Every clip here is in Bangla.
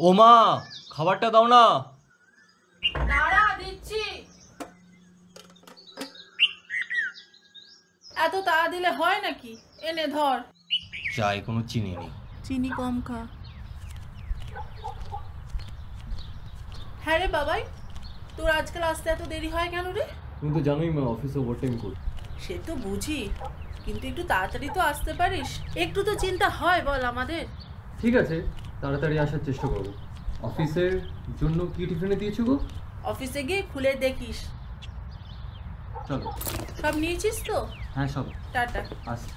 ও মা, খাবারটা দাও না। দাঁড়া, দিচ্ছি। এত তাড়া দিলে হয় নাকি? এনে ধর। চাই কোনো চিনি নেই। চিনি কম খা। হ্যাঁ রে বাবাই, তোর আজকাল আসতে এত দেরি হয় কেন রে? তুমি তো জানোই মা, অফিসে ওভারটাইম করি। সে তো বুঝি, কিন্তু একটু তাড়াতাড়ি তো আসতে পারিস। একটু তো চিন্তা হয় বল আমাদের। ঠিক আছে, তাড়াতাড়ি আসার চেষ্টা করবো। অফিসের জন্য কি টিফিনে দিয়েছো গো? অফিসে গিয়ে খুলে দেখিস। চলো। সব নিয়েছিস তো? হ্যাঁ সব। টাটা। আসি।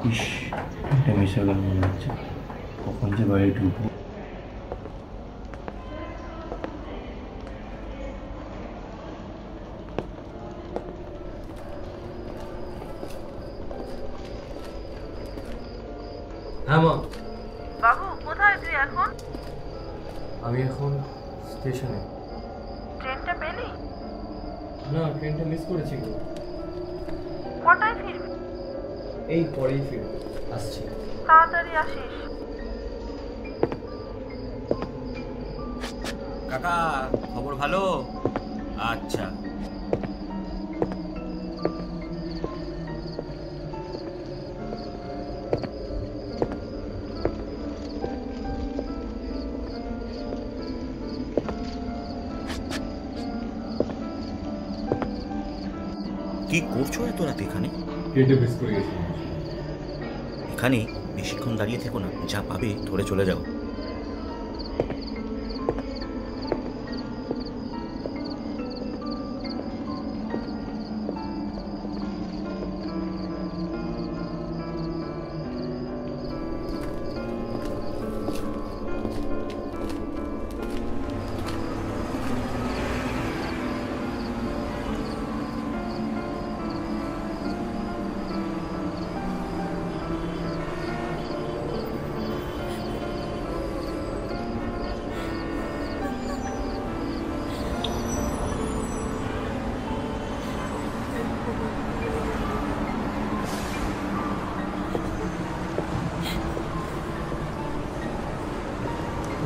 ইস, এটা মিশে গেল মনে হচ্ছে। কখন যে বাইরে ঢুকবো। হ্যাঁ মা। বাবু, কোথায় তুই এখন? আমি এখন স্টেশনে। ট্রেনটা পেলি? না, ট্রেনটা মিস করেছি গো। কটায় ফিরবি? এই পরেই ফিরে আসছি। তাড়াতাড়ি আসিস। কাকা, খবর ভালো? আচ্ছা। কি করছো এত রাত এখানে? ট্রেনটা মিস করে গেছি। এখানে বেশিক্ষণ দাঁড়িয়ে থেকো না, যা পাবে ধরে চলে যাও।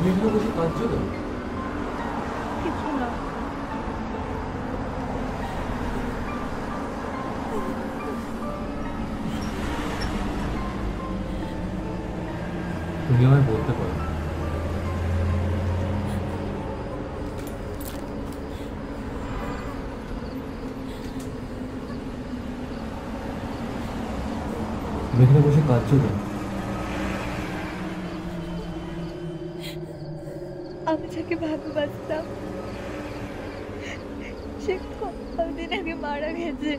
তুমি এখানে বসে কাঁদছো তো? কিছু না। তুমি আমায় বলতে পারো। তুমি এখানে বসে কাঁদছো তো? আমি যাকে ভালোবাসতাম সে কতদিন আগে মারা গেছে।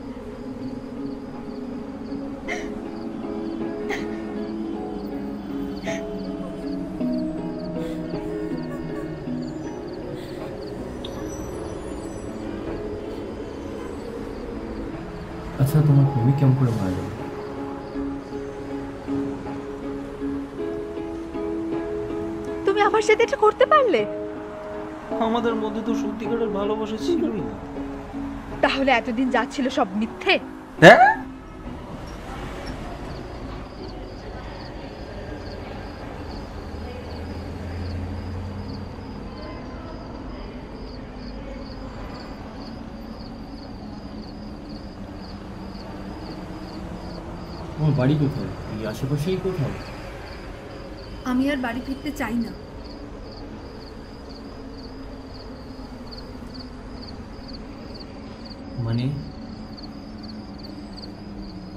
আচ্ছা, তোমার প্রেমিক কেমন করে মারা গেল? তুমি আমার সাথে এটা করতে পারলে? আমাদের মধ্যে তো সত্যিকারের ভালোবাসা ছিলই না। তাহলে এতদিন যা ছিল সব মিথ্যে? হ্যাঁ, তোমার বাড়ি কোথায়? এই আশেপাশেই কোথাও? আমি আর বাড়ি ফিরতে চাই না। মানে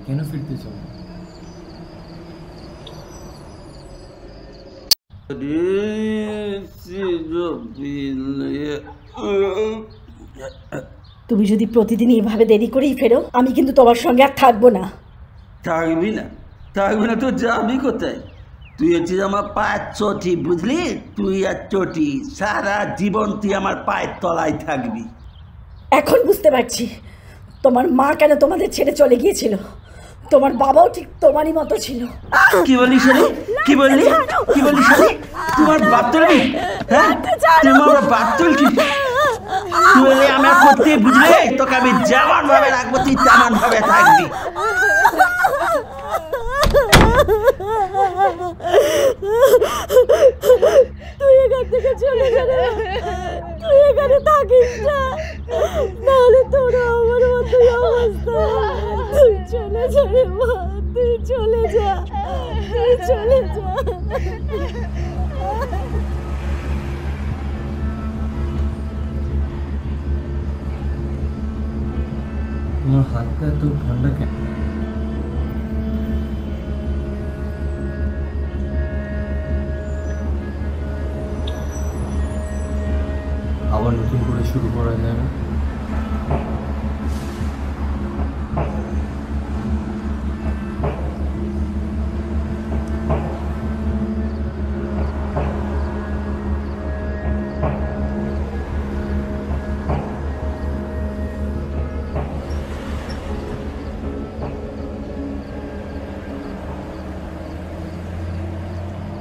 কেন ফিরতে চাও? তুমি যদি প্রতিদিন এভাবে দেরি করেই ফেরো, আমি কিন্তু তোমার সঙ্গে আর থাকবো না। থাকবি না? থাকবি না তো যাবি কোথায়? তুই হচ্ছিস আমার পায়ের চটি, বুঝলি? তুই আর চটি, সারা জীবন তুই আমার পায়ের তলায় থাকবি। এখন বুঝতে পারছি তোমার মা কেন তোমাদের ছেড়ে চলে গিয়েছিল। তোমার বাবাও ঠিক তোমারই মতো ছিল। কি বলিস রে? কি বললি? কি বলিস রে? তোমার বাতুল হ্যাঁ তোমার বাতুল কি তুই এলে আমার করতে বুঝলে তোকে আমি যেমন ভাবে রাখবো তুই তেমন ভাবে থাকবি। তুই এখান থেকে চলে গেলে তুই এখানে থাকিস না, নাহলে তোরা আমার মতোই অবস্থা। তুই চলে যা রে মা, তুই চলে যা, তুই চলে যা। তোমার হাতটা এত ঠান্ডা কেন? আবার নতুন করে শুরু করা যায় না?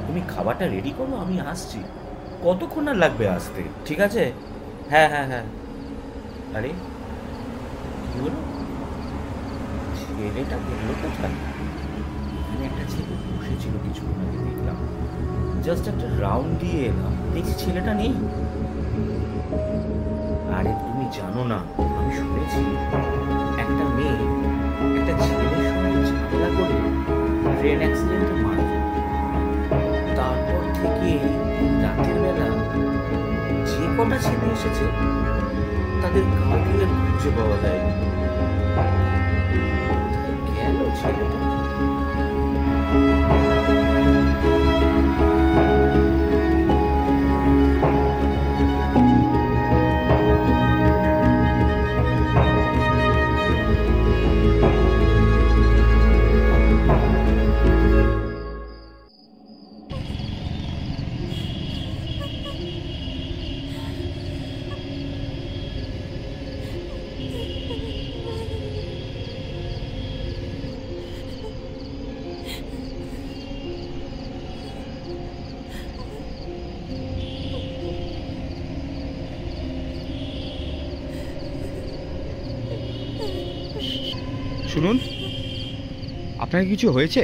তুমি খাবারটা রেডি করো, আমি আসছি। কতক্ষণ আর লাগবে আসতে? ঠিক আছে, হ্যাঁ হ্যাঁ হ্যাঁ। আরে কি হলো, ছেলেটা দেখলো কোথায়? এখানে একটা ছেলে বসেছিল কিছুক্ষণ আগে, দেখলাম। জাস্ট একটা রাউন্ড দিয়ে এলাম, দেখছি ছেলেটা নেই। আরে তুমি জানো না, আমি শুনেছি একটা মেয়ে একটা ছেলের সঙ্গে ঝামেলা করে ট্রেন অ্যাক্সিডেন্টে মারা যায়। তারপর থেকে রাতের বেলা যে কটা ছেলে এসেছে তাদের কাউকে আর খুঁজে পাওয়া যায়নি। গেল ছেলেটা। শুনুন, আপনার কিছু হয়েছে?